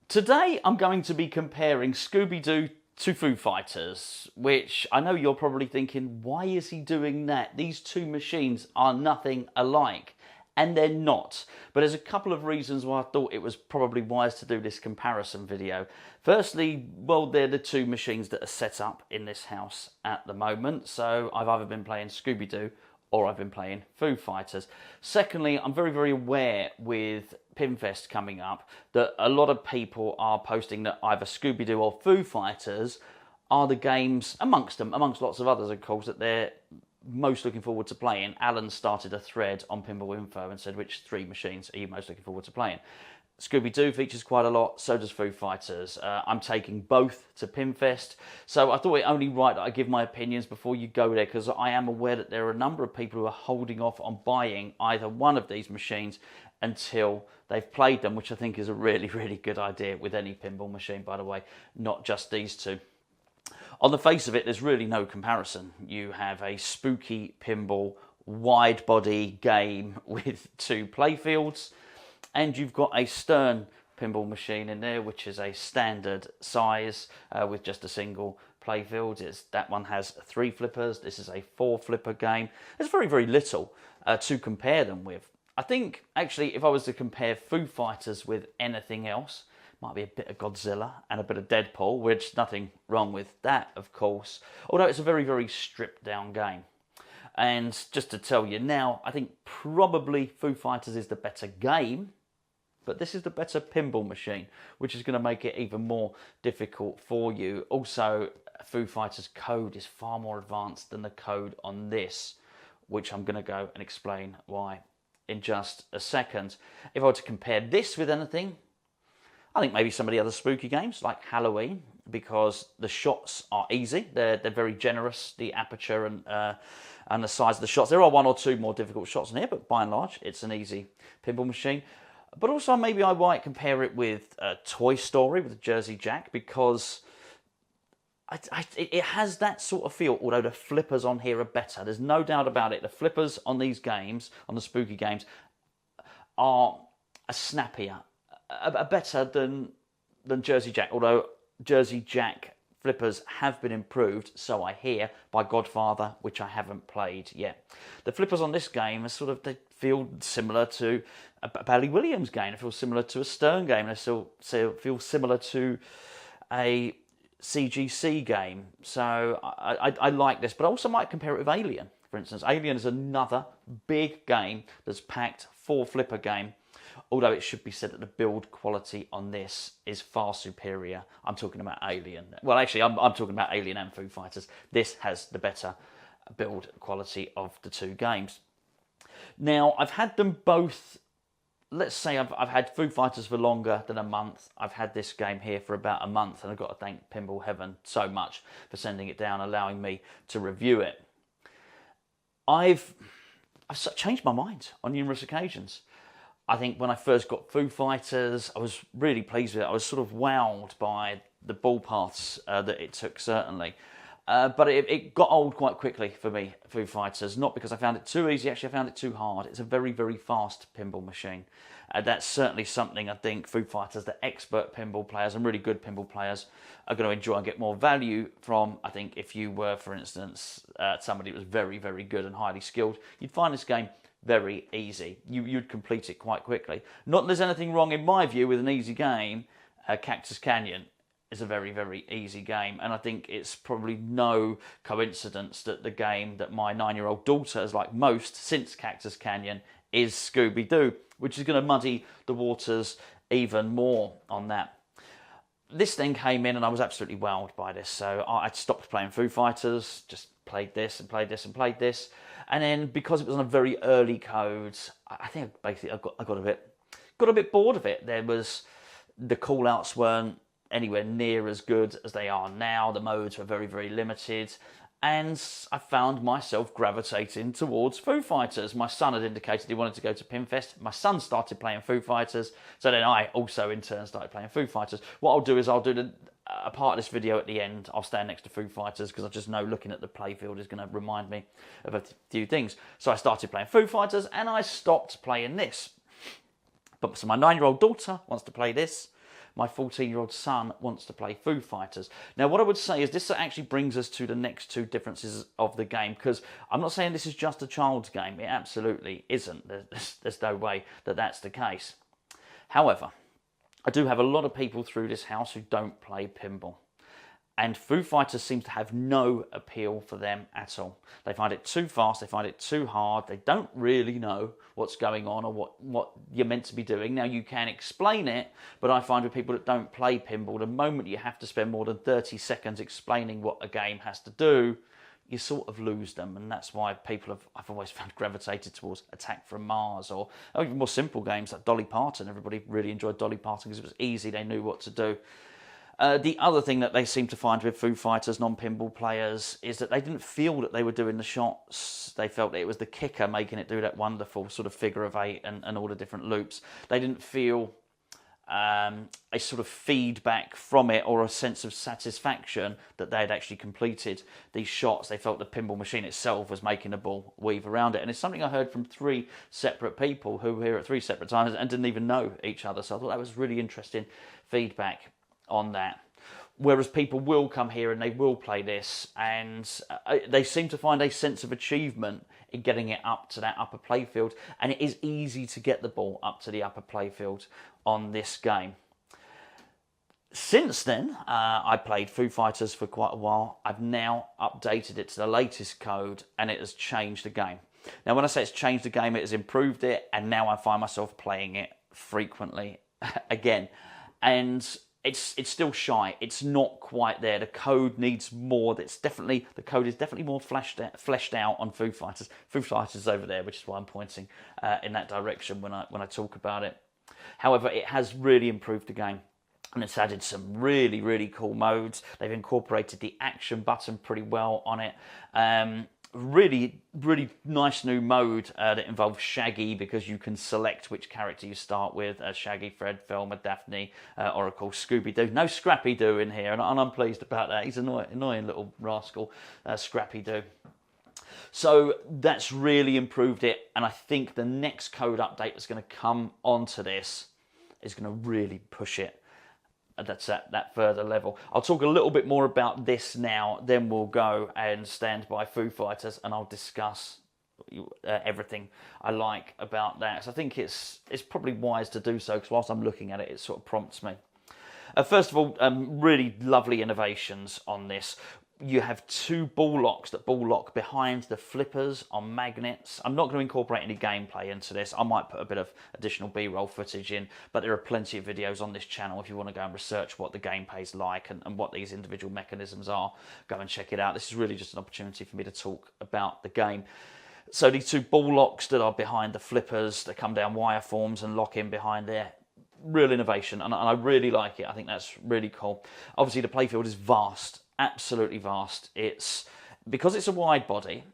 Today I'm going to be comparing Scooby Doo to Foo Fighters, which I know you're probably thinking, why is he doing that? These two machines are nothing alike. And they're not. But there's a couple of reasons why I thought it was probably wise to do this comparison video. Firstly, well, they're the two machines that are set up in this house at the moment. So I've either been playing Scooby Doo or I've been playing Foo Fighters. Secondly, I'm very, very aware with Pinfest coming up that a lot of people are posting that either Scooby Doo or Foo Fighters are the games, amongst lots of others, of course, that they're most looking forward to playing. Alan started a thread on Pinball Info and said, which three machines are you most looking forward to playing? Scooby Doo features quite a lot, so does Foo Fighters. I'm taking both to Pinfest, so I thought it only right that I give my opinions before you go there, because I am aware that there are a number of people who are holding off on buying either one of these machines until they've played them, which I think is a really, really good idea with any pinball machine, by the way, not just these two. On the face of it, there's really no comparison. You have a Spooky Pinball wide body game with two playfields, and you've got a Stern pinball machine in there, which is a standard size with just a single playfield. That one has 3 flippers. This is a 4 flipper game. There's very, very little to compare them with. I think, actually, if I was to compare Foo Fighters with anything else, might be a bit of Godzilla and a bit of Deadpool, which nothing wrong with that, of course. Although it's a very, very stripped down game. And just to tell you now, I think probably Foo Fighters is the better game, but this is the better pinball machine, which is going to make it even more difficult for you. Also, Foo Fighters code is far more advanced than the code on this, which I'm going to go and explain why in just a second. If I were to compare this with anything, I think maybe some of the other spooky games like Halloween, because the shots are easy. They're very generous, the aperture and the size of the shots. There are 1 or 2 more difficult shots in here, but by and large, it's an easy pinball machine. But also maybe I might compare it with Toy Story, with Jersey Jack, because it has that sort of feel, although the flippers on here are better. There's no doubt about it. The flippers on these games, on the spooky games, are snappier, are better than Jersey Jack, although Jersey Jack flippers have been improved, so I hear, by Godfather, which I haven't played yet. The flippers on this game are they feel similar to a Bally Williams game, they feel similar to a Stern game, they still feel similar to a CGC game, so I like this, but I also might compare it with Alien, for instance. Alien is another big game that's packed 4 flipper game, although it should be said that the build quality on this is far superior. I'm talking about Alien. Well, actually, I'm talking about Alien and Foo Fighters. This has the better build quality of the two games. Now, I've had them both. Let's say I've had Foo Fighters for longer than a month. I've had this game here for about a month, and I've got to thank Pinball Heaven so much for sending it down, allowing me to review it. I've changed my mind on numerous occasions. I think when I first got Foo Fighters, I was really pleased with it. I was sort of wowed by the ball paths that it took, certainly. But it got old quite quickly for me, Foo Fighters. Not because I found it too easy, actually I found it too hard. It's a very, very fast pinball machine. That's certainly something I think Foo Fighters, the expert pinball players and really good pinball players, are going to enjoy and get more value from. I think if you were, for instance, somebody that was very, very good and highly skilled, you'd find this game very easy. You'd complete it quite quickly. Not that there's anything wrong, in my view, with an easy game. Cactus Canyon is a very, very easy game, and I think it's probably no coincidence that the game that my 9-year-old daughter has liked most since Cactus Canyon is Scooby Doo, which is going to muddy the waters even more on that. This then came in and I was absolutely wowed by this, so I stopped playing Foo Fighters, just played this and played this and played this. And then, because it was on a very early code, I think basically I got a bit bored of it. The call-outs weren't anywhere near as good as they are now. The modes were very, very limited. And I found myself gravitating towards Foo Fighters. My son had indicated he wanted to go to Pinfest. My son started playing Foo Fighters. So then I also, in turn, started playing Foo Fighters. What I'll do is I'll do a part of this video at the end. I'll stand next to Foo Fighters because I just know looking at the playfield is going to remind me of a few things. So I started playing Foo Fighters and I stopped playing this. So my 9-year-old daughter wants to play this. my 14-year-old son wants to play Foo Fighters. Now, what I would say is this actually brings us to the next two differences of the game, because I'm not saying this is just a child's game. It absolutely isn't. There's no way that that's the case. However, I do have a lot of people through this house who don't play pinball. And Foo Fighters seems to have no appeal for them at all. They find it too fast, they find it too hard, they don't really know what's going on or what you're meant to be doing. Now, you can explain it, but I find with people that don't play pinball, the moment you have to spend more than 30 seconds explaining what a game has to do, you sort of lose them. And that's why I've always found gravitated towards Attack from Mars, or even more simple games like Dolly Parton. Everybody really enjoyed Dolly Parton because it was easy, they knew what to do. The other thing that they seem to find with Foo Fighters non-pinball players is that they didn't feel that they were doing the shots. They felt that it was the kicker making it do that wonderful sort of figure of eight and all the different loops. They didn't feel a sort of feedback from it or a sense of satisfaction that they had actually completed these shots. They felt the pinball machine itself was making the ball weave around it. And it's something I heard from 3 separate people who were here at 3 separate times and didn't even know each other. So I thought that was really interesting feedback on that. Whereas people will come here and they will play this, and they seem to find a sense of achievement in getting it up to that upper playfield, and it is easy to get the ball up to the upper playfield on this game. Since then, I played Foo Fighters for quite a while. I've now updated it to the latest code, and it has changed the game. Now, when I say it's changed the game, it has improved it, and now I find myself playing it frequently again. And it's still shy. It's not quite there. The code needs more. The code is definitely more fleshed out on Foo Fighters. Foo Fighters is over there, which is why I'm pointing in that direction when I talk about it. However, it has really improved the game, and it's added some really, really cool modes. They've incorporated the action button pretty well on it. Really, really nice new mode that involves Shaggy, because you can select which character you start with. Shaggy, Fred, Velma, Daphne, Oracle, Scooby Doo. No Scrappy Doo in here, and I'm pleased about that. He's an annoying little rascal, Scrappy Doo. So that's really improved it, and I think the next code update that's going to come onto this is going to really push it. That's at that further level. I'll talk a little bit more about this now, then we'll go and stand by Foo Fighters, and I'll discuss everything I like about that. So I think it's probably wise to do so, because whilst I'm looking at it, it sort of prompts me. First of all, really lovely innovations on this. You have 2 ball locks that ball lock behind the flippers on magnets. I'm not going to incorporate any gameplay into this. I might put a bit of additional B-roll footage in, but there are plenty of videos on this channel if you want to go and research what the gameplay's like and what these individual mechanisms are. Go and check it out. This is really just an opportunity for me to talk about the game. So these 2 ball locks that are behind the flippers, they come down wire forms and lock in behind there. Real innovation, and I really like it. I think that's really cool. Obviously, the playfield is vast. Absolutely vast. Because it's a wide body,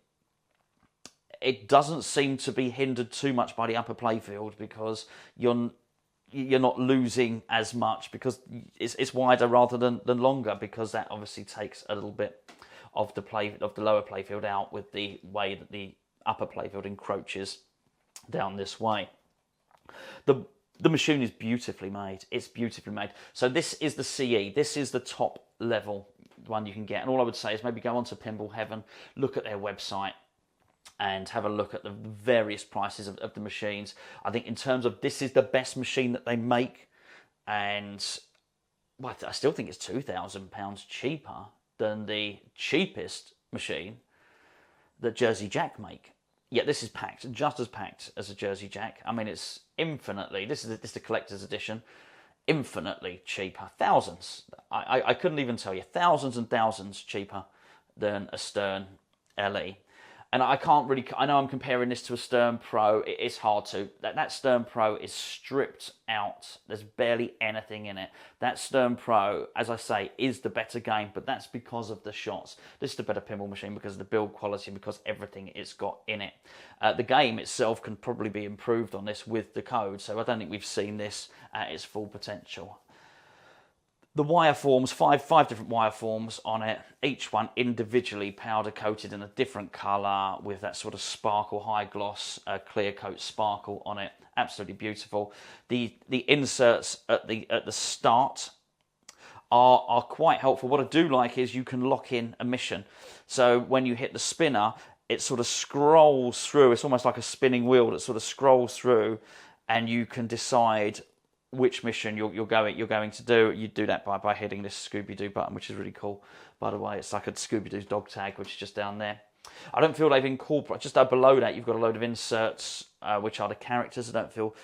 it doesn't seem to be hindered too much by the upper playfield, because you're not losing as much, because it's wider rather than longer, because that obviously takes a little bit of the lower playfield out with the way that the upper playfield encroaches down this way. The machine is beautifully made. It's beautifully made. So this is the CE. This is the top level one you can get. And all I would say is maybe go onto Pinball Heaven, look at their website, and have a look at the various prices of the machines. I think in terms of this is the best machine that they make, and well, I still think it's £2,000 cheaper than the cheapest machine that Jersey Jack make. Yet this is packed, just as packed as a Jersey Jack. I mean, it's infinitely, this is the collector's edition, infinitely cheaper. Thousands. I couldn't even tell you. Thousands and thousands cheaper than a Stern LE. And I know I'm comparing this to a Stern Pro. It's hard to. That Stern Pro is stripped out. There's barely anything in it. That Stern Pro, as I say, is the better game, but that's because of the shots. This is the better pinball machine because of the build quality, because everything it's got in it. The game itself can probably be improved on this with the code, so I don't think we've seen this at its full potential. The wire forms, five different wire forms on it, each one individually powder coated in a different colour with that sort of sparkle, high gloss, clear coat sparkle on it. Absolutely beautiful. The inserts at the start are quite helpful. What I do like is you can lock in a mission. So when you hit the spinner, it sort of scrolls through. It's almost like a spinning wheel that sort of scrolls through, and you can decide which mission you're going to do. You do that by hitting this Scooby Doo button, which is really cool. By the way, it's like a Scooby Doo's dog tag, which is just down there. I don't feel they've incorporated, just below that you've got a load of inserts, which are the characters. I don't feel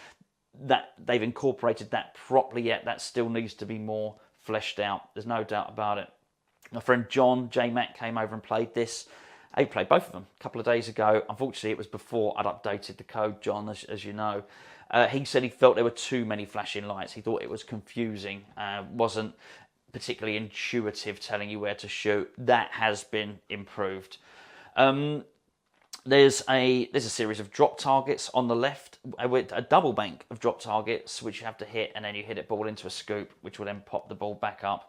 that they've incorporated that properly yet. That still needs to be more fleshed out. There's no doubt about it. My friend John J Mac came over and played this. He played both of them a couple of days ago. Unfortunately, it was before I'd updated the code, John, as you know. He said he felt there were too many flashing lights. He thought it was confusing, wasn't particularly intuitive, telling you where to shoot. That has been improved. There's a series of drop targets on the left, with a double bank of drop targets, which you have to hit, and then you hit it ball into a scoop, which will then pop the ball back up.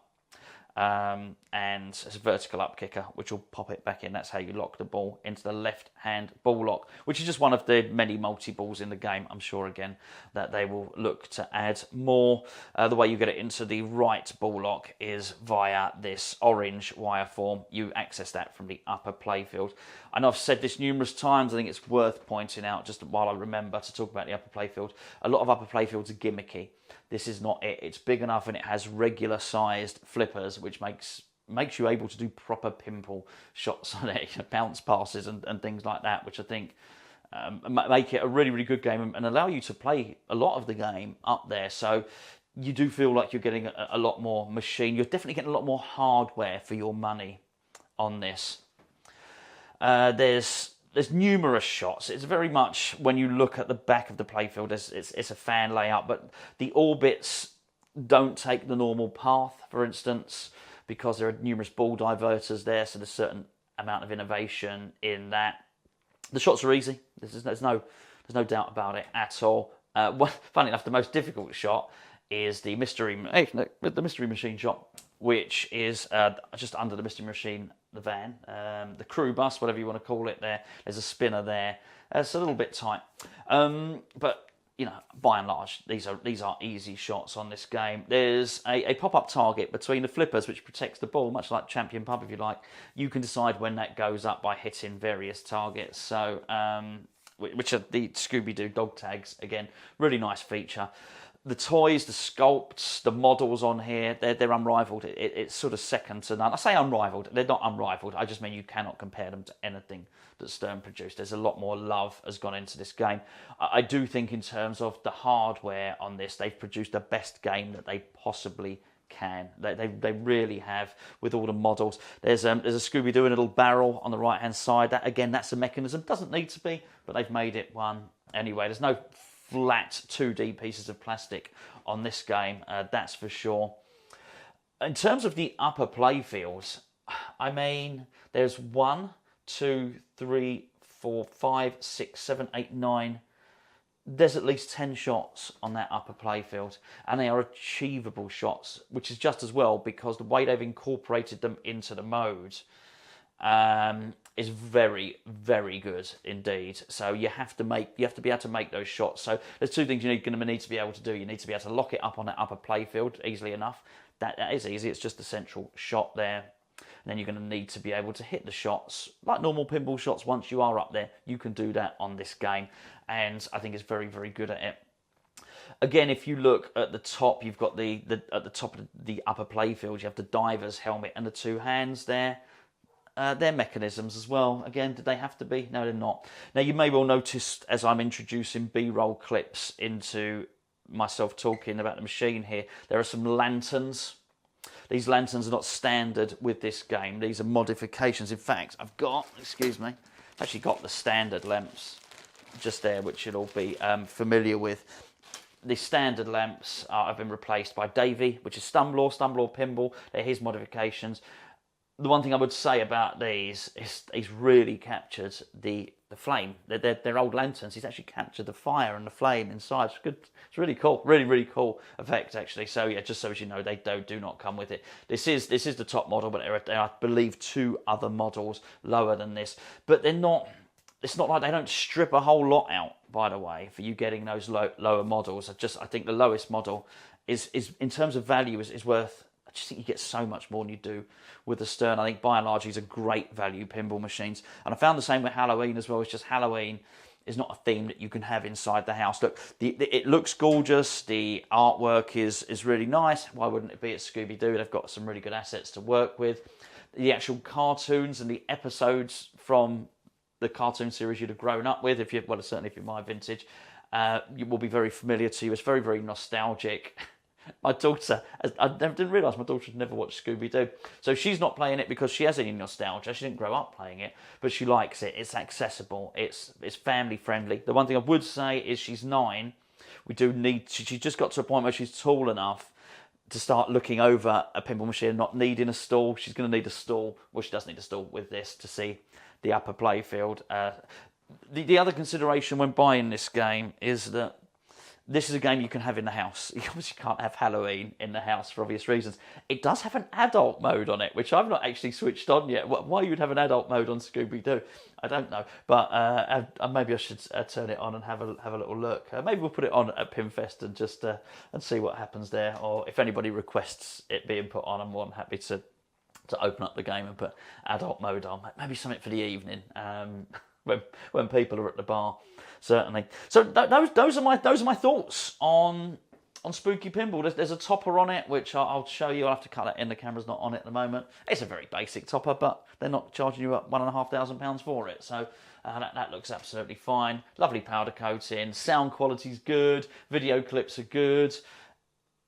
And it's a vertical up kicker, which will pop it back in. That's how you lock the ball into the left-hand ball lock, which is just one of the many multi-balls in the game. I'm sure, again, that they will look to add more. The way you get it into the right ball lock is via this orange wire form. You access that from the upper playfield. I know I've said this numerous times. I think it's worth pointing out, just while I remember to talk about the upper playfield. A lot of upper playfields are gimmicky. This is not it. It's big enough and it has regular sized flippers, which makes you able to do proper pinball shots on it, bounce passes and things like that, which I think make it a really, really good game and allow you to play a lot of the game up there. So you do feel like you're getting a lot more machine. You're definitely getting a lot more hardware for your money on this. There's numerous shots. It's very much, when you look at the back of the playfield, it's a fan layout, but the orbits don't take the normal path, for instance, because there are numerous ball diverters there, so there's a certain amount of innovation in that. The shots are easy. There's no doubt about it at all. Funny enough, the most difficult shot is the mystery machine shot, which is just under the mystery machine, the van, the crew bus, whatever you want to call it. There's a spinner there. It's a little bit tight, but you know, by and large, these are easy shots on this game. There's a pop-up target between the flippers, which protects the ball, much like Champion Pub, if you like. You can decide when that goes up by hitting various targets. So, which are the Scooby Doo dog tags. Again, really nice feature. The toys, the sculpts, the models on here, they're unrivaled. It's sort of second to none. I say unrivaled, they're not unrivaled. I just mean you cannot compare them to anything that Stern produced. There's a lot more love has gone into this game. I do think in terms of the hardware on this, they've produced the best game that they possibly can. They really have, with all the models. There's a Scooby Doo in a little barrel on the right hand side. That, again, that's a mechanism. Doesn't need to be, but they've made it one anyway. There's no flat 2D pieces of plastic on this game, that's for sure. In terms of the upper playfields, I mean, there's 1, 2, 3, 4, 5, 6, 7, 8, 9. There's at least 10 shots on that upper playfield, and they are achievable shots, which is just as well because the way they've incorporated them into the modes is very, very good indeed. So you have to be able to make those shots. So there's two things you're going to need to be able to do. You need to be able to lock it up on that upper playfield easily enough. That is easy. It's just the central shot there. And then you're going to need to be able to hit the shots like normal pinball shots. Once you are up there, you can do that on this game, and I think it's very, very good at it. Again, if you look at the top, you've got at the top of the upper playfield, you have the diver's helmet and the two hands there. They're mechanisms as well. Again, did they have to be? No, they're not. Now, you may well notice as I'm introducing B-roll clips into myself talking about the machine here, there are some lanterns. These lanterns are not standard with this game. These are modifications. In fact, I've actually got the standard lamps just there, which you'll all be familiar with. The standard lamps have been replaced by Davey, which is Stumblor Pinball. They're his modifications. The one thing I would say about these is he's really captured the flame. They're old lanterns. He's actually captured the fire and the flame inside. It's good. It's really cool. Really, really cool effect, actually. So yeah, just so as you know, they do not come with it. This is the top model, but there are, I believe, 2 other models lower than this. But they're not. It's not like they don't strip a whole lot out, by the way, for you getting those lower models. I think the lowest model is in terms of value is worth. I just think you get so much more than you do with the Stern. I think by and large these are great value pinball machines. And I found the same with Halloween as well. It's just Halloween is not a theme that you can have inside the house. Look, it looks gorgeous. The artwork is really nice. Why wouldn't it be at Scooby Doo? They've got some really good assets to work with. The actual cartoons and the episodes from the cartoon series you'd have grown up with, certainly if you're my vintage, you will be very familiar to you. It's very, very nostalgic. My daughter, I didn't realise my daughter had never watched Scooby Doo. So she's not playing it because she has any nostalgia. She didn't grow up playing it, but she likes it. It's accessible. It's family friendly. The one thing I would say is she's 9. She just got to a point where she's tall enough to start looking over a pinball machine, not needing a stall. She's going to need a stall. Well, she does need a stall with this to see the upper playfield. The other consideration when buying this game is that this is a game you can have in the house. You obviously can't have Halloween in the house for obvious reasons. It does have an adult mode on it, which I've not actually switched on yet. Why you'd have an adult mode on Scooby-Doo, I don't know. But maybe I should turn it on and have a little look. Maybe we'll put it on at Pinfest and just and see what happens there. Or if anybody requests it being put on, I'm more than happy to open up the game and put adult mode on. Maybe something for the evening when people are at the bar. Certainly. So those are my thoughts on Spooky Pinball. There's a topper on it, which I'll show you. I'll have to cut that in. The camera's not on it at the moment. It's a very basic topper, but they're not charging you up £1,500 for it. So that looks absolutely fine. Lovely powder coating. Sound quality's good. Video clips are good.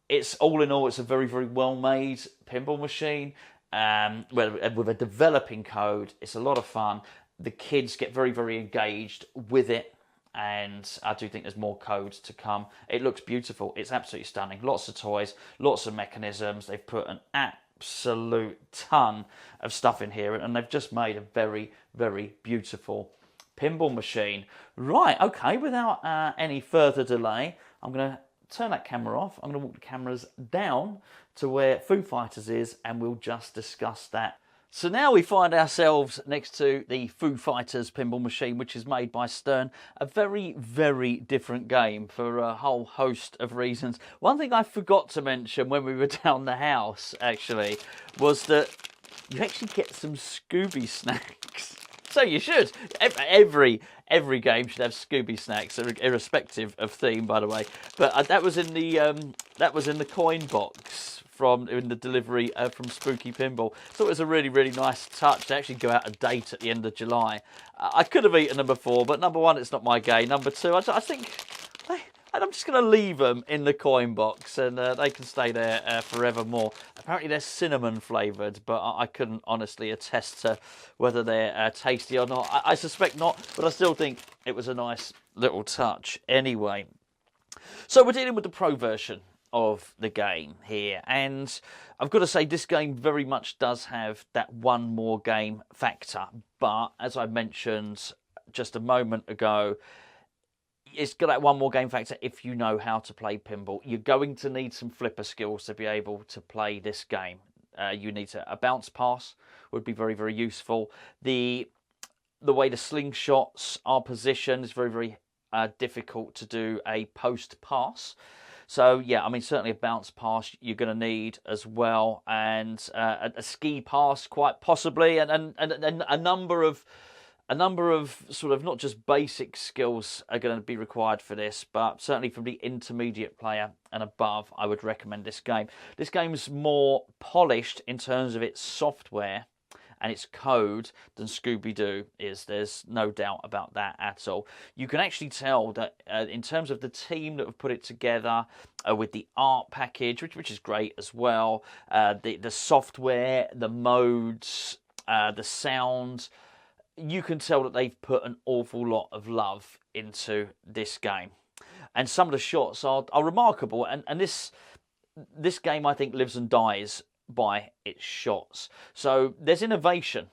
It's all in all, it's a very, very well-made pinball machine. With a developing code. It's a lot of fun. The kids get very, very engaged with it. And I do think there's more code to come. It looks beautiful. It's absolutely stunning. Lots of toys, lots of mechanisms. They've put an absolute ton of stuff in here, and they've just made a very, very beautiful pinball machine. Right, okay, without any further delay, I'm going to turn that camera off. I'm going to walk the cameras down to where Foo Fighters is, and we'll just discuss that. So now we find ourselves next to the Foo Fighters pinball machine, which is made by Stern. A very, very different game for a whole host of reasons. One thing I forgot to mention when we were down the house, actually, was that you actually get some Scooby snacks. So you should. Every game should have Scooby snacks, irrespective of theme, by the way. But that was in the coin box in the delivery from Spooky Pinball. So it was a really, really nice touch. They actually go out of date at the end of July. I could have eaten them before, but number one, it's not my game. Number two, I think I'm just going to leave them in the coin box, and they can stay there forevermore. Apparently they're cinnamon flavoured, but I couldn't honestly attest to whether they're tasty or not. I suspect not, but I still think it was a nice little touch anyway. So we're dealing with the pro version of the game here, and I've got to say this game very much does have that one more game factor, but as I mentioned just a moment ago, it's got that one more game factor if you know how to play pinball. You're going to need some flipper skills to be able to play this game. You need a bounce pass would be very, very useful. The way the slingshots are positioned is very, very difficult to do a post pass. So yeah, I mean, certainly a bounce pass you're going to need as well, and a ski pass quite possibly, and a number of sort of not just basic skills are going to be required for this, but certainly from the intermediate player and above, I would recommend this game. This game's more polished in terms of its software and its code than Scooby-Doo is. There's no doubt about that at all. You can actually tell that in terms of the team that have put it together with the art package, which is great as well, the software, the modes, the sound, you can tell that they've put an awful lot of love into this game. And some of the shots are remarkable, and this game, I think, lives and dies by its shots. So there's innovation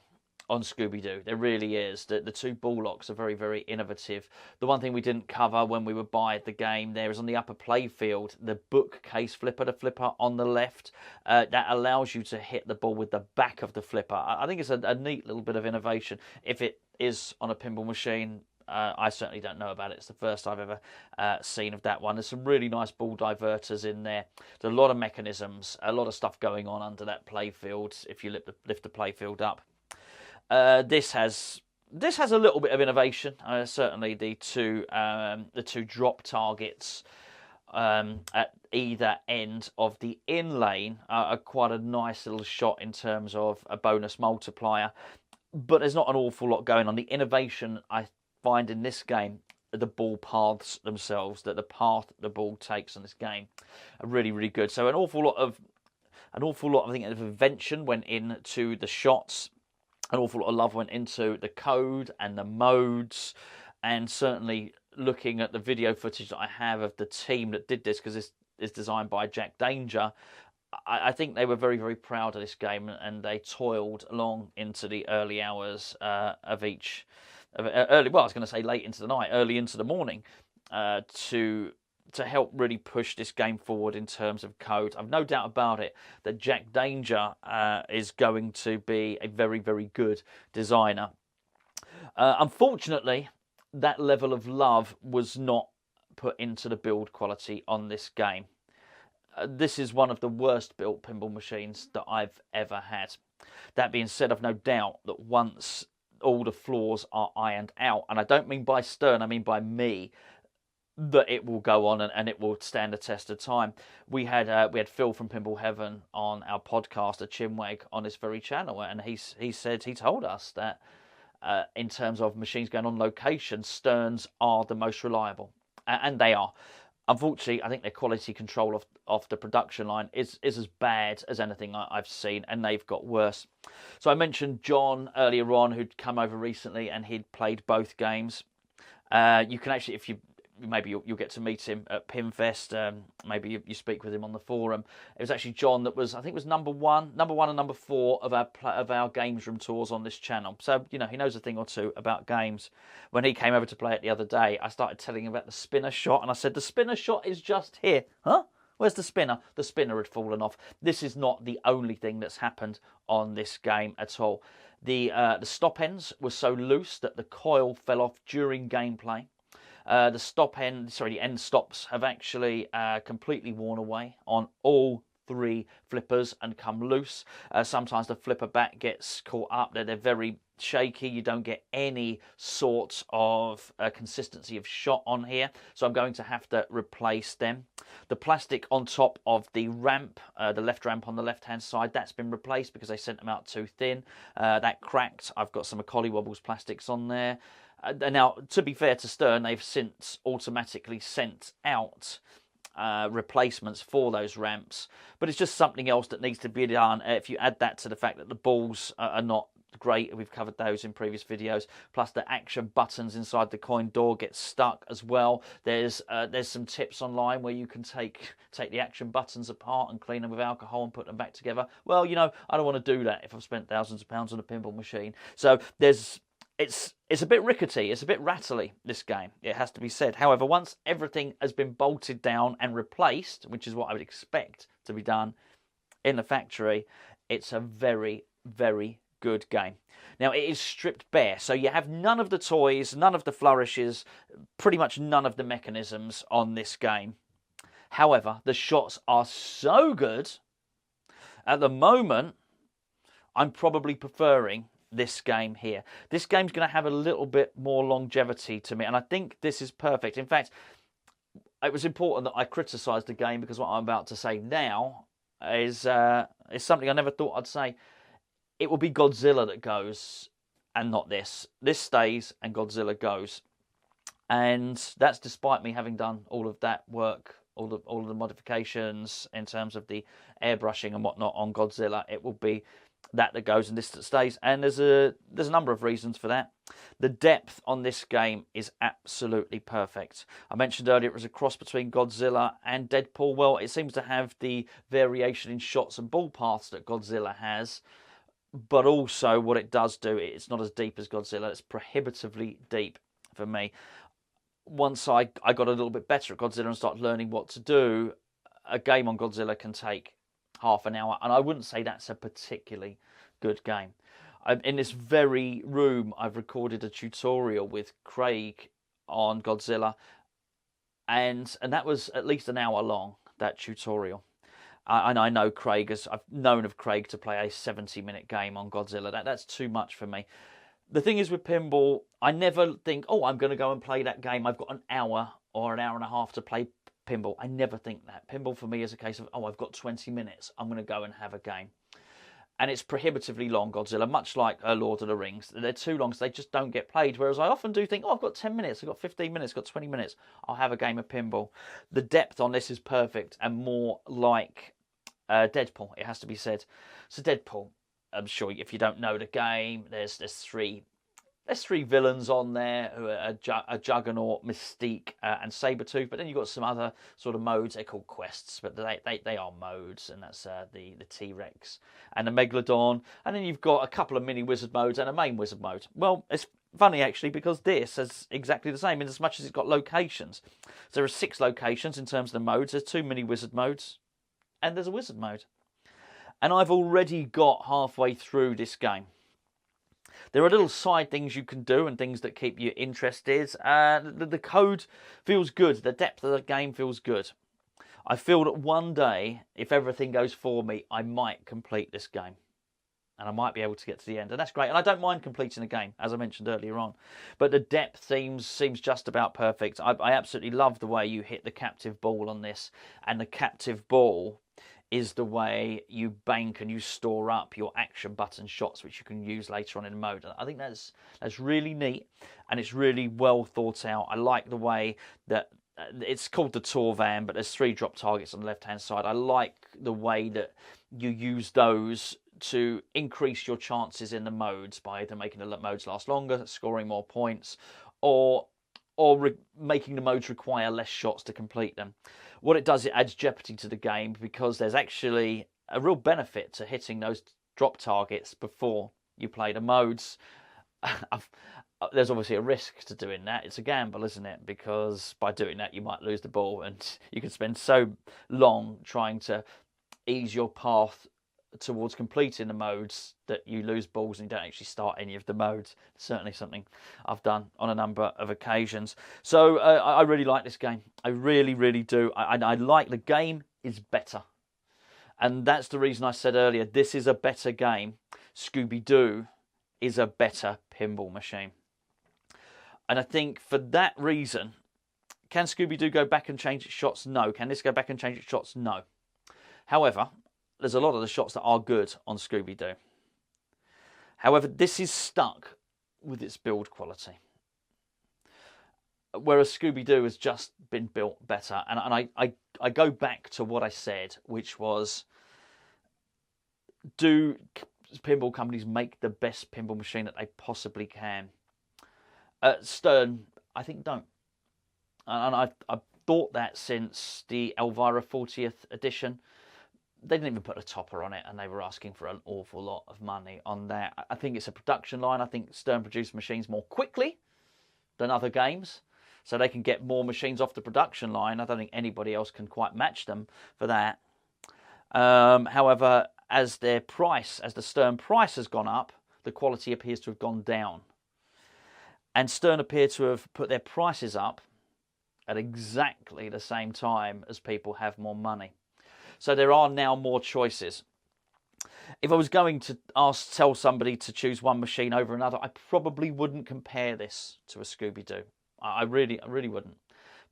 on Scooby Doo. There really is. The two ball locks are very, very innovative. The one thing we didn't cover when we were by the game, there is on the upper playfield, the bookcase flipper, the flipper on the left, that allows you to hit the ball with the back of the flipper. I think it's a neat little bit of innovation. If it is on a pinball machine, I certainly don't know about it. It's the first I've ever seen of that one. There's some really nice ball diverters in there. There's a lot of mechanisms, a lot of stuff going on under that playfield if you lift the playfield up. This has a little bit of innovation. Certainly the two drop targets at either end of the in lane are quite a nice little shot in terms of a bonus multiplier. But there's not an awful lot going on. The innovation I find in this game, the ball paths themselves, that the path the ball takes in this game are really, really good. So an awful lot of I think of invention went into the shots. An awful lot of love went into the code and the modes, and certainly looking at the video footage that I have of the team that did this, because this is designed by Jack Danger, I think they were very, very proud of this game, and they toiled along into the early hours of each, I was going to say late into the night, early into the morning, to help really push this game forward in terms of code. I've no doubt about it that Jack Danger is going to be a very, very good designer. Unfortunately, that level of love was not put into the build quality on this game. This is one of the worst built pinball machines that I've ever had. That being said, I've no doubt that once all the flaws are ironed out, and I don't mean by Stern, I mean by me, that it will go on and it will stand the test of time. We had Phil from Pinball Heaven on our podcast, a Chinwag, on this very channel, and he told us that in terms of machines going on location, Sterns are the most reliable, and they are. Unfortunately, I think their quality control of the production line is as bad as anything I've seen, and they've got worse. So I mentioned John earlier on, who'd come over recently, and he'd played both games. You can actually, if you maybe you'll get to meet him at Pinfest. Maybe you speak with him on the forum. It was actually John that was, I think, was number one and number 4 of our games room tours on this channel. So he knows a thing or two about games. When he came over to play it the other day, I started telling him about the spinner shot, and I said the spinner shot is just here. Huh? Where's the spinner? The spinner had fallen off. This is not the only thing that's happened on this game at all. The stop ends were so loose that the coil fell off during gameplay. The end stops have actually completely worn away on all 3 flippers and come loose. Sometimes the flipper back gets caught up. They're very shaky. You don't get any sort of consistency of shot on here. So I'm going to have to replace them. The plastic on top of the ramp, the left ramp on the left-hand side, that's been replaced because they sent them out too thin. That cracked. I've got some Macaulay Wobbles plastics on there. Now, to be fair to Stern, they've since automatically sent out replacements for those ramps, but it's just something else that needs to be done. If you add that to the fact that the balls are not great, we've covered those in previous videos, plus the action buttons inside the coin door get stuck as well. There's some tips online where you can take the action buttons apart and clean them with alcohol and put them back together. Well, I don't want to do that if I've spent thousands of pounds on a pinball machine. So it's a bit rickety, it's a bit rattly, this game, it has to be said. However, once everything has been bolted down and replaced, which is what I would expect to be done in the factory, it's a very, very good game. Now, it is stripped bare, so you have none of the toys, none of the flourishes, pretty much none of the mechanisms on this game. However, the shots are so good, at the moment, I'm probably preferring this game here. This game's going to have a little bit more longevity to me, and I think this is perfect. In fact, it was important that I criticised the game because what I'm about to say now is something I never thought I'd say. It will be Godzilla that goes and not this. This stays and Godzilla goes. And that's despite me having done all of that work, all of the modifications in terms of the airbrushing and whatnot on Godzilla. It will be that goes and this that stays, and there's a number of reasons for that. The depth on this game is absolutely perfect. I mentioned earlier it was a cross between Godzilla and Deadpool. Well, it seems to have the variation in shots and ball paths that Godzilla has, but also what it does do, it's not as deep as Godzilla. It's prohibitively deep for me. Once I got a little bit better at Godzilla and started learning what to do, a game on Godzilla can take half an hour, and I wouldn't say that's a particularly good game. In this very room, I've recorded a tutorial with Craig on Godzilla, and that was at least an hour long, that tutorial. And I know I've known of Craig to play a 70-minute game on Godzilla. That's too much for me. The thing is with pinball, I never think, oh, I'm going to go and play that game. I've got an hour or an hour and a half to play pinball. I never think that. Pinball for me is a case of, oh, I've got 20 minutes. I'm going to go and have a game. And it's prohibitively long, Godzilla, much like Lord of the Rings. They're too long, so they just don't get played. Whereas I often do think, oh, I've got 10 minutes, I've got 15 minutes, I've got 20 minutes. I'll have a game of pinball. The depth on this is perfect and more like Deadpool, it has to be said. So Deadpool, I'm sure if you don't know the game, there's three villains on there who are a Juggernaut, Mystique, and Sabretooth. But then you've got some other sort of modes. They're called quests, but they are modes, and that's the T-Rex and the Megalodon. And then you've got a couple of mini wizard modes and a main wizard mode. Well, it's funny actually because this is exactly the same in as much as it's got locations. So there are 6 locations in terms of the modes. There's 2 mini wizard modes, and there's a wizard mode. And I've already got halfway through this game. There are little side things you can do and things that keep you interested. The code feels good. The depth of the game feels good. I feel that one day, if everything goes for me, I might complete this game. And I might be able to get to the end. And that's great. And I don't mind completing the game, as I mentioned earlier on. But the depth seems just about perfect. I absolutely love the way you hit the captive ball on this. And the captive ball is the way you bank and you store up your action button shots, which you can use later on in the mode. I think that's really neat, and it's really well thought out. I like the way that it's called the tour van, but there's 3 drop targets on the left-hand side. I like the way that you use those to increase your chances in the modes by either making the modes last longer, scoring more points, or making the modes require less shots to complete them. What it does, it adds jeopardy to the game because there's actually a real benefit to hitting those drop targets before you play the modes. There's obviously a risk to doing that. It's a gamble, isn't it? Because by doing that, you might lose the ball, and you can spend so long trying to ease your path towards completing the modes that you lose balls and you don't actually start any of the modes. Certainly something I've done on a number of occasions. So I really like this game. I really, really do. I like the game is better. And that's the reason I said earlier, this is a better game. Scooby Doo is a better pinball machine. And I think for that reason, can Scooby Doo go back and change its shots? No. Can this go back and change its shots? No. However, there's a lot of the shots that are good on Scooby Doo. However, this is stuck with its build quality. Whereas Scooby Doo has just been built better. And I go back to what I said, which was, do pinball companies make the best pinball machine that they possibly can? Stern, I think, don't. And I've thought that since the Elvira 40th edition. They didn't even put a topper on it, and they were asking for an awful lot of money on that. I think it's a production line. I think Stern produce machines more quickly than other games, so they can get more machines off the production line. I don't think anybody else can quite match them for that. However, as the Stern price has gone up, the quality appears to have gone down. And Stern appear to have put their prices up at exactly the same time as people have more money. So there are now more choices. If I was going to tell somebody to choose one machine over another, I probably wouldn't compare this to a Scooby Doo. I really wouldn't,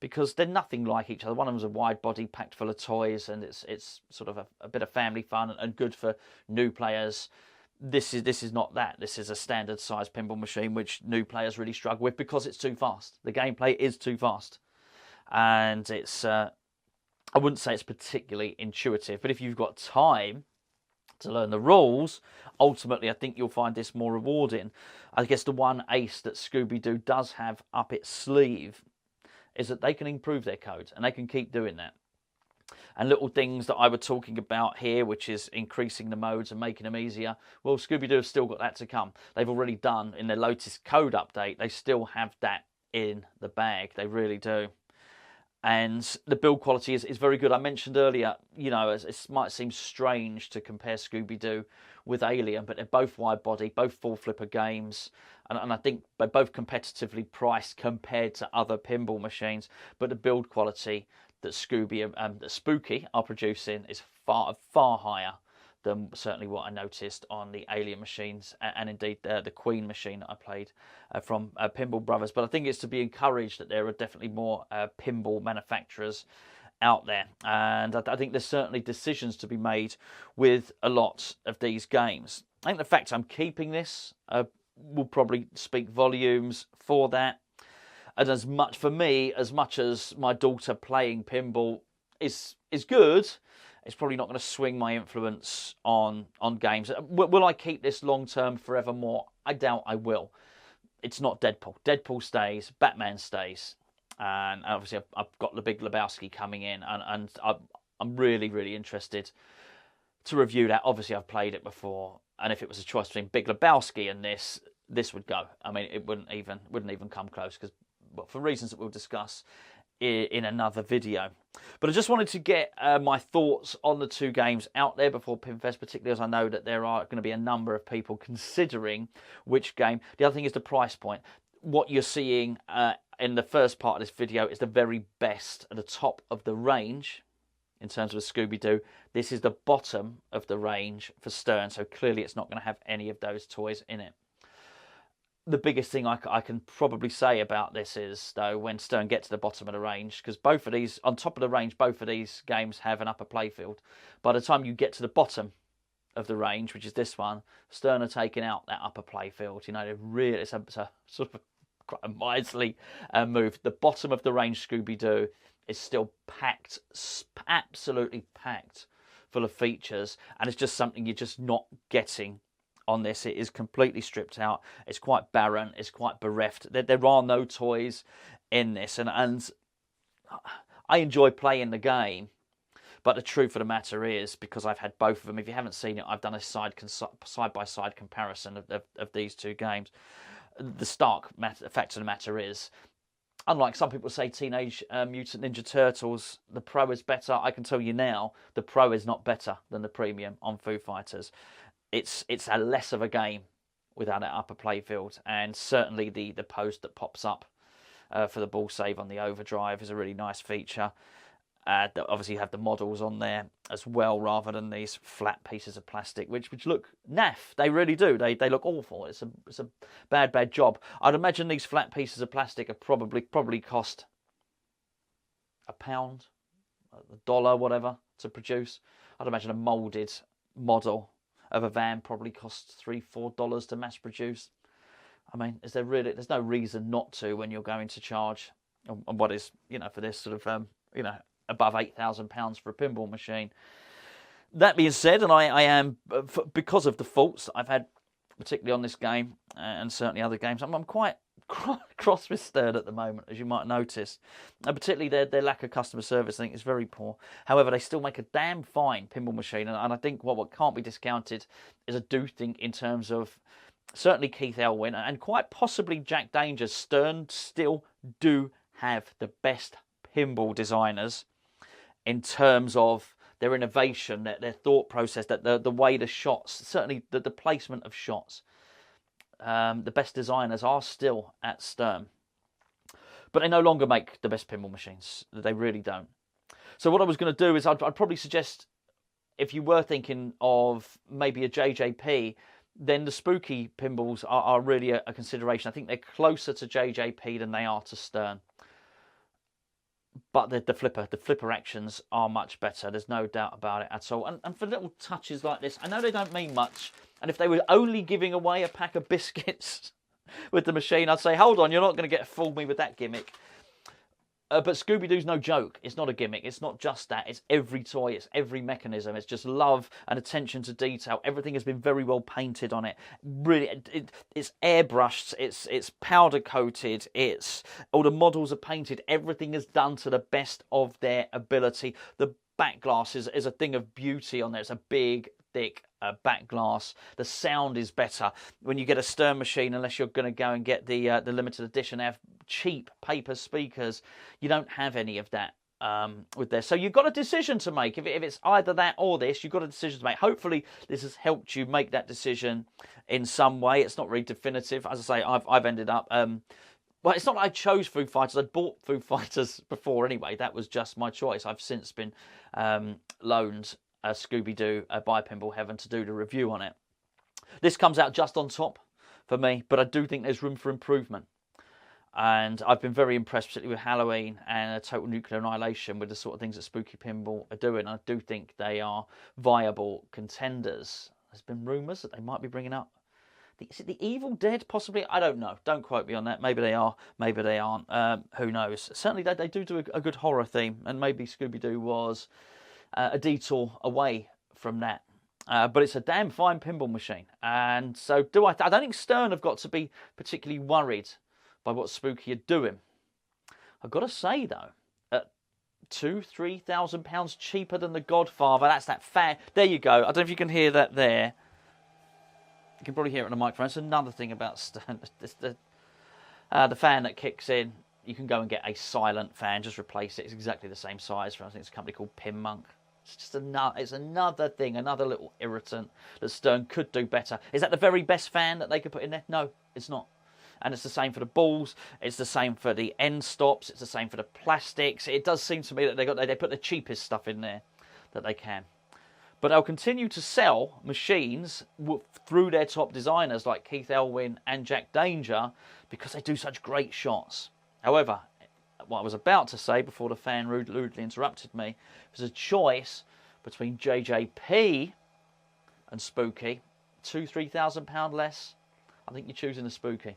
because they're nothing like each other. One of them's a wide body packed full of toys, and it's sort of a bit of family fun and good for new players. This is not that. This is a standard size pinball machine which new players really struggle with because it's too fast. The gameplay is too fast, and it's. I wouldn't say it's particularly intuitive, but if you've got time to learn the rules, ultimately I think you'll find this more rewarding. I guess the one ace that Scooby Doo does have up its sleeve is that they can improve their code, and they can keep doing that. And little things that I was talking about here, which is increasing the modes and making them easier, well, Scooby Doo have still got that to come. They've already done, in their latest code update, they still have that in the bag. They really do. And the build quality is very good. I mentioned earlier, you know, it might seem strange to compare Scooby-Doo with Alien, but they're both wide body, both full flipper games, and I think they're both competitively priced compared to other pinball machines. But the build quality that Spooky are producing is far higher than certainly what I noticed on the Alien machines, and indeed the Queen machine that I played from Pinball Brothers. But I think it's to be encouraged that there are definitely more pinball manufacturers out there, and I think there's certainly decisions to be made with a lot of these games. I think the fact I'm keeping this will probably speak volumes for that. And as much as my daughter playing pinball is good, it's probably not going to swing my influence on games. Will I keep this long term forevermore? I doubt I will. It's not Deadpool. Deadpool stays, Batman stays, and obviously I've got the Big Lebowski coming in, and I'm really interested to review that. Obviously I've played it before, and if it was a choice between Big Lebowski and this would go. I mean, it wouldn't even come close, because, well, for reasons that we'll discuss in another video. But I just wanted to get my thoughts on the two games out there before Pinfest, particularly as I know that there are going to be a number of people considering which game. The other thing is the price point. What you're seeing in the first part of this video is the very best at the top of the range in terms of Scooby-Doo. This is the bottom of the range for Stern, so clearly it's not going to have any of those toys in it. The biggest thing I can probably say about this is, though, when Stern get to the bottom of the range, because both of these, on top of the range, both of these games have an upper playfield. By the time you get to the bottom of the range, which is this one, Stern are taking out that upper playfield. You know, it's a sort of quite a miserly move. The bottom of the range Scooby-Doo is still packed, absolutely packed full of features, and it's just something you're just not getting on this. It is completely stripped out. It's quite barren. It's quite bereft. There are no toys in this, and I enjoy playing the game. But the truth of the matter is, because I've had both of them, if you haven't seen it, I've done a side-by-side comparison of these two games. The stark fact of the matter is, unlike some people say Teenage Mutant Ninja Turtles, the Pro is better. I can tell you now, the Pro is not better than the Premium on Foo Fighters. It's a less of a game without that upper playfield, and certainly the post that pops up for the ball save on the overdrive is a really nice feature. Obviously you have the models on there as well, rather than these flat pieces of plastic, which look naff. They really do. They look awful. It's a bad job. I'd imagine these flat pieces of plastic are probably cost £1, $1, whatever, to produce. I'd imagine a moulded model of a van probably costs $3-4 to mass produce. I mean, there's no reason not to, when you're going to charge on what is, you know, for this sort of above £8,000 for a pinball machine. That being said, and I am, because of the faults I've had, particularly on this game and certainly other games, I'm quite cross with Stern at the moment, as you might notice, and particularly their lack of customer service. I think is very poor. However, they still make a damn fine pinball machine, and I think what can't be discounted is I do think, in terms of certainly Keith Elwin and quite possibly Jack Danger, Stern still do have the best pinball designers in terms of their innovation, their thought process, that the way the shots, certainly the placement of shots. The best designers are still at Stern, but they no longer make the best pinball machines. They really don't. So what I was going to do is I'd probably suggest, if you were thinking of maybe a JJP, then the Spooky Pinballs are really a consideration. I think they're closer to JJP than they are to Stern. But the flipper actions are much better. There's no doubt about it at all. And for little touches like this, I know they don't mean much. And if they were only giving away a pack of biscuits with the machine, I'd say, hold on, you're not going to fool me with that gimmick. But Scooby-Doo's no joke. It's not a gimmick. It's not just that. It's every toy. It's every mechanism. It's just love and attention to detail. Everything has been very well painted on it. Really, it's airbrushed. It's powder coated. It's all the models are painted. Everything is done to the best of their ability. The back glass is a thing of beauty on there. It's a big, thick back glass. The sound is better when you get a Stern machine, unless you're going to go and get the limited edition. They have cheap paper speakers. You don't have any of that with there. So you've got a decision to make. If it's either that or this, you've got a decision to make. Hopefully this has helped you make that decision in some way. It's not really definitive. As I say, I've ended up... well, it's not that I chose Foo Fighters. I'd bought Foo Fighters before anyway. That was just my choice. I've since been loaned Scooby Doo by Pinball Heaven to do the review on it. This comes out just on top for me, but I do think there's room for improvement. And I've been very impressed, particularly with Halloween and Total Nuclear Annihilation, with the sort of things that Spooky Pinball are doing. I do think they are viable contenders. There's been rumours that they might be bringing up. Is it the Evil Dead, possibly? I don't know. Don't quote me on that. Maybe they are. Maybe they aren't. Who knows? Certainly they do a good horror theme, and maybe Scooby Doo was a detour away from that. But it's a damn fine pinball machine. And so I don't think Stern have got to be particularly worried by what Spooky are doing. I've got to say, though, at £2,000-3,000 cheaper than The Godfather, that's that fan. There you go. I don't know if you can hear that there. You can probably hear it on the microphone. It's another thing about Stern. The fan that kicks in, you can go and get a silent fan. Just replace it. It's exactly the same size. I think it's a company called Pin Monk. It's just another thing, another little irritant that Stern could do better. Is that the very best fan that they could put in there? No, it's not. And it's the same for the balls. It's the same for the end stops. It's the same for the plastics. It does seem to me that they put the cheapest stuff in there that they can. But they'll continue to sell machines through their top designers like Keith Elwin and Jack Danger, because they do such great shots. However, what I was about to say before the fan rudely interrupted me was a choice between JJP and Spooky. £2,000-3,000 less. I think you're choosing the Spooky.